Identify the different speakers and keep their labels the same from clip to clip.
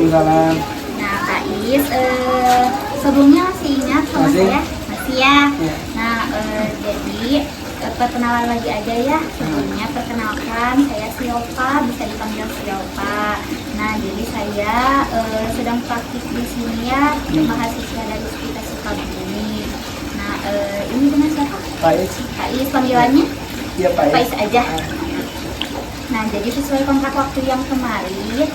Speaker 1: Waalaikumsalam.
Speaker 2: Nah, Kak Is, sebelumnya masih ingat sama
Speaker 1: Masih.
Speaker 2: saya? Masih ya?
Speaker 1: Ya.
Speaker 2: Nah, jadi perkenalan lagi aja ya. Sebelumnya perkenalkan, saya Siopa, bisa dipanggil Siopa. Nah, jadi saya sedang praktik di sini ya, mahasiswa dari kita Sukabumi. Nah, ini dengan siapa?
Speaker 1: Pak Is.
Speaker 2: Kak Is, panggilannya?
Speaker 1: Iya Pak
Speaker 2: Pak
Speaker 1: Is.
Speaker 2: Is aja. Nah, jadi sesuai kontrak waktu yang kemarin,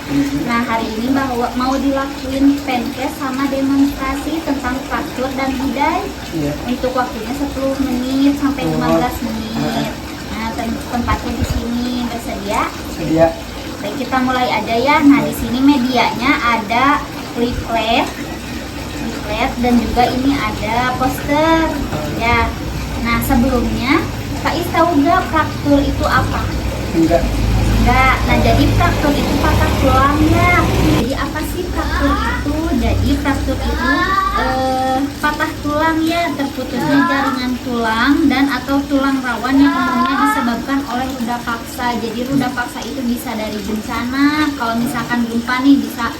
Speaker 2: nah hari ini bahwa mau dilakuin penkes sama demonstrasi tentang fraktur dan bidai.
Speaker 1: Iya.
Speaker 2: Untuk waktunya 10 menit sampai 15 menit. Nah, tempatnya di sini bersedia.
Speaker 1: Sedia.
Speaker 2: Baik, kita mulai aja ya. Nah, di sini medianya ada leaflet dan juga ini ada poster ya. Nah, sebelumnya Kak Is tahu nggak fraktur itu apa?
Speaker 1: Enggak.
Speaker 2: Enggak. Nah, jadi fraktur itu patah tulang ya. Jadi apa sih fraktur itu? Jadi fraktur itu patah tulang ya, terputusnya jaringan tulang dan atau tulang rawan yang umumnya disebabkan oleh ruda paksa. Jadi ruda paksa itu bisa dari bencana, kalau misalkan gempa nih bisa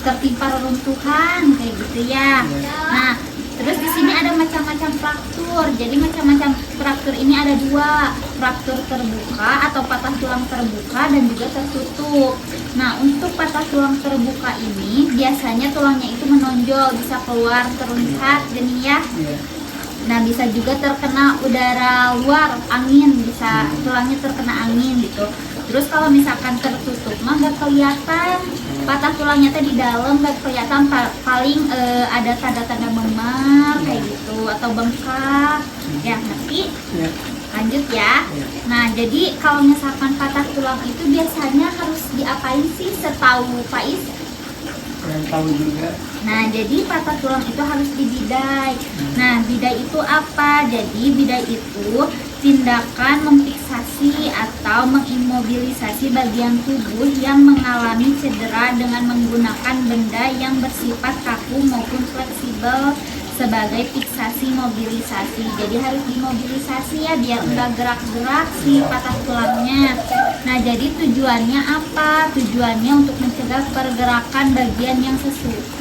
Speaker 2: tertimpa reruntuhan kayak gitu ya. Nah, terus di sini ada macam-macam fraktur. Jadi macam-macam fraktur ini ada dua, fraktur terbuka atau patah tulang terbuka dan juga tertutup. Nah, untuk patah tulang terbuka ini biasanya tulangnya itu menonjol, bisa keluar terlihat gini ya. Nah, bisa juga terkena udara luar, angin, bisa tulangnya terkena angin gitu. Terus kalau misalkan tertutup mah nggak kelihatan, patah tulangnya teh di dalam nggak kelihatan, paling ada tanda-tanda memar kayak gitu atau bengkak ya. Nanti lanjut ya. Nah, jadi kalau misalkan patah tulang itu biasanya harus diapain sih setahu Pak Is?
Speaker 1: Yang tahu juga.
Speaker 2: Nah, jadi patah tulang itu harus dibidai. Nah, bidai itu apa? Jadi bidai itu tindakan memfiksasi atau mengimobilisasi bagian tubuh yang mengalami cedera dengan menggunakan benda yang bersifat kaku maupun fleksibel sebagai fiksasi mobilisasi. Jadi harus dimobilisasi ya biar udah gerak-gerak si patah tulangnya. Nah, jadi tujuannya apa? Tujuannya untuk mencegah pergerakan bagian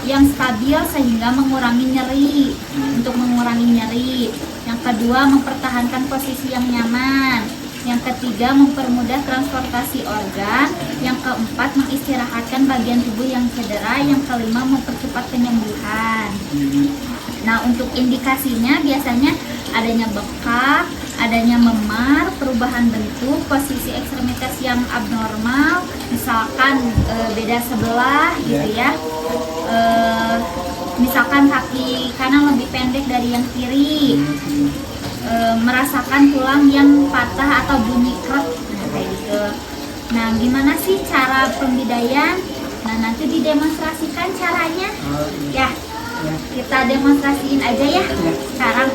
Speaker 2: yang stabil sehingga mengurangi nyeri. Untuk mengurangi nyeri. Yang kedua, mempertahankan posisi yang nyaman. Yang ketiga, mempermudah transportasi organ. Yang keempat, mengistirahatkan bagian tubuh yang cedera. Yang kelima, mempercepat penyembuhan. Nah, untuk indikasinya biasanya adanya bengkak, adanya memar, perubahan bentuk, posisi ekstremitas yang abnormal, misalkan beda sebelah gitu ya. Misalkan kaki kanan lebih pendek dari yang kiri, merasakan tulang yang patah atau bunyi krek, nah kayak gitu. Nah, gimana sih cara pembidaian? Nah, nanti didemonstrasikan caranya ya. Kita demonstrasiin aja ya sekarang.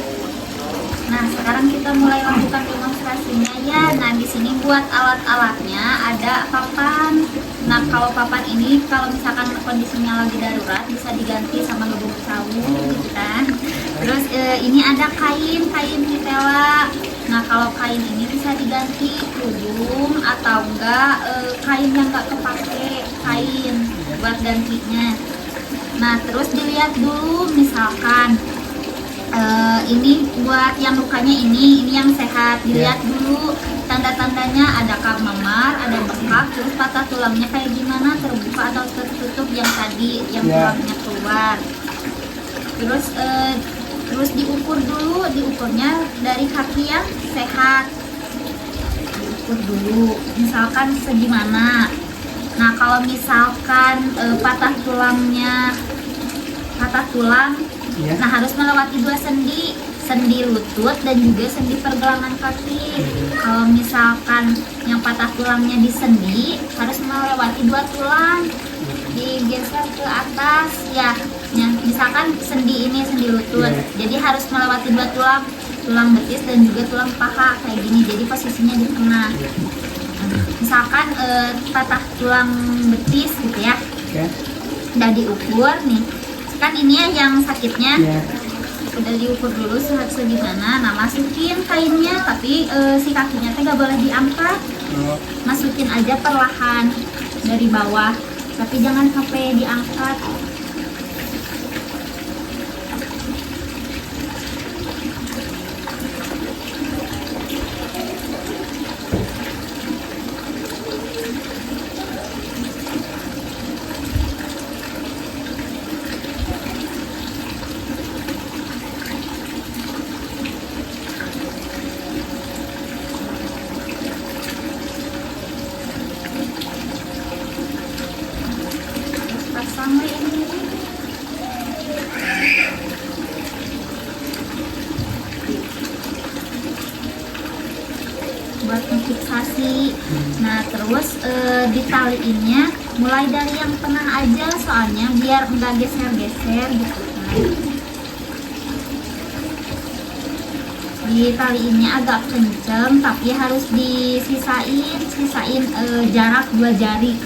Speaker 2: Nah, sekarang kita mulai lakukan demonstrasinya ya. Nah, di sini buat alat-alatnya ada papan. Nah, kalau papan ini kalau misalkan kondisinya lagi darurat bisa diganti sama lubung sawu gitu kan. Terus ini ada kain titela. Nah, kalau kain ini bisa diganti kerudung atau enggak kain yang enggak kepake, kain buat gantinya. Nah, terus dilihat dulu misalkan ini buat yang lukanya ini yang sehat, dilihat dulu tanda-tandanya, adakah memar, ada bengkak, terus patah tulangnya kayak gimana, terbuka atau tertutup yang tadi yang tulangnya keluar. Terus diukur dulu, diukurnya dari kaki yang sehat, diukur dulu misalkan segimana. Nah, kalau misalkan patah tulang, nah harus melewati dua sendi lutut dan juga sendi pergelangan kaki. Kalau misalkan yang patah tulangnya di sendi, harus melewati dua tulang, digeser ke atas ya. Misalkan sendi ini sendi lutut, jadi harus melewati dua tulang betis dan juga tulang paha kayak gini. Jadi posisinya di tengah. Misalkan patah tulang betis gitu ya, udah diukur nih, kan ini ya yang sakitnya, udah diukur dulu segimana. Nah, masukin kainnya, tapi si kakinya teh gak boleh diangkat, masukin aja perlahan dari bawah tapi jangan sampai diangkat. Pasang ini buat fiksasi. Nah terus ditaliinnya mulai dari yang tengah aja, soalnya biar enggak geser-geser gitu kan. Ditaliinnya agak kenceng, tapi harus sisain jarak 2 jari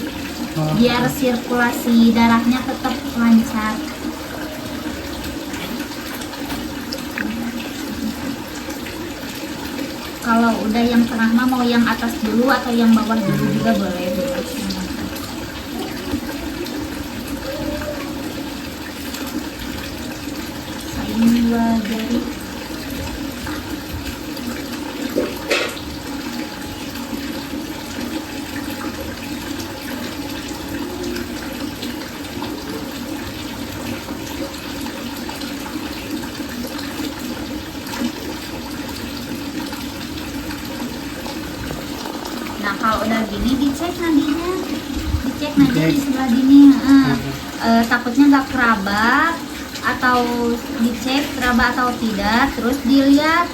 Speaker 2: biar sirkulasi darahnya tetap lancar. Kalau udah yang tengah mah mau yang atas dulu atau yang bawah dulu juga boleh. Sisain 2 jari. Nah kalau udah gini dicek nadinya, di sebelah gini. Takutnya nggak kerabat, atau dicek kerabat atau tidak, terus dilihat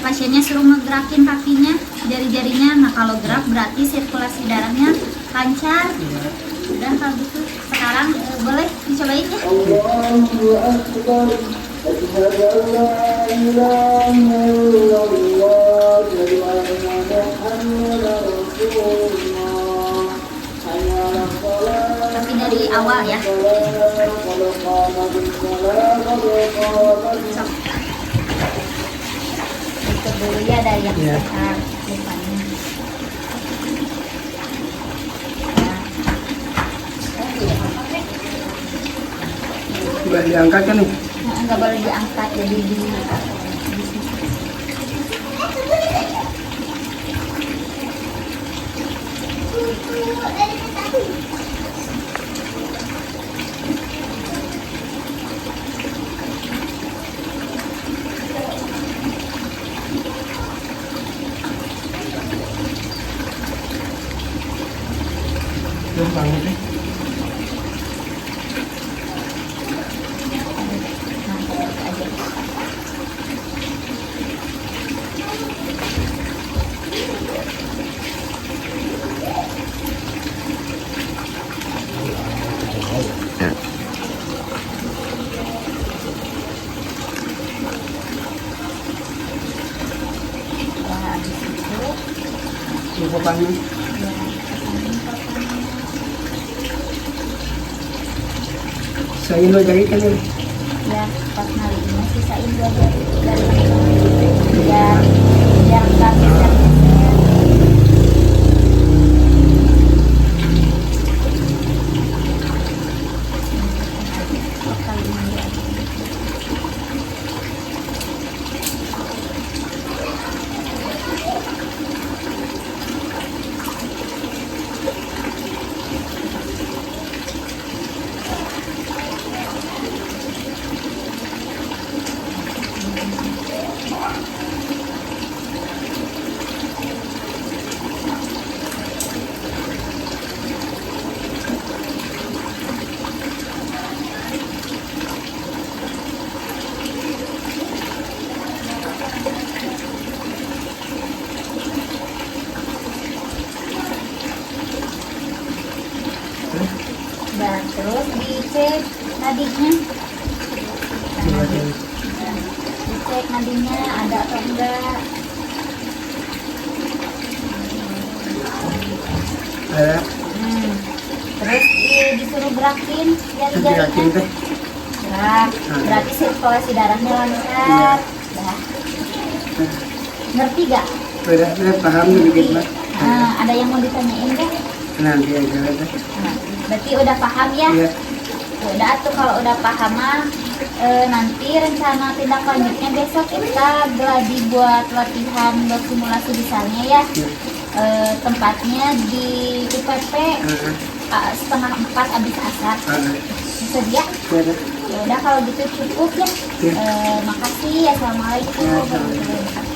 Speaker 2: pasiennya suruh ngegerakin kakinya, jari-jarinya. Nah kalau gerak berarti sirkulasi darahnya lancar. Udah kalau gitu sekarang boleh dicobain ya. Tapi dari awal ya. Itu dulu ya dari yang besar depannya.
Speaker 1: Nggak diangkat kan nih?
Speaker 2: Nggak boleh diangkat, jadi di
Speaker 1: Terus banget nih. Potongnya. Sisain 2 jari kan ya?
Speaker 2: Ya, pas nalinya sisain 2 jari dari biar nggak geser-geser. Dan terus dicek nadinya. Dicek nadinya ada atau enggak.
Speaker 1: Ada.
Speaker 2: Terus disuruh gerakin jari-jarinya.
Speaker 1: Gerakin teh.
Speaker 2: Gerak. Berarti sirkulasi darahnya lancar. Dah. Ngerti gak?
Speaker 1: Udah paham sedikit mas.
Speaker 2: Ada yang mau ditanyain gak?
Speaker 1: Nanti aja deh.
Speaker 2: Nah, Berarti udah paham ya?
Speaker 1: Iya.
Speaker 2: Udah tuh kalau udah paham mah nanti rencana tindak lanjutnya besok kita gladi buat latihan bersimulasi misalnya ya.
Speaker 1: Iya.
Speaker 2: Tempatnya di UPP setengah 4 abis asar. Sedia?
Speaker 1: Iya.
Speaker 2: Ya udah kalau gitu cukup ya.
Speaker 1: Iya.
Speaker 2: Makasih. Assalamualaikum
Speaker 1: Ya,
Speaker 2: warahmatullahi wabarakatuh.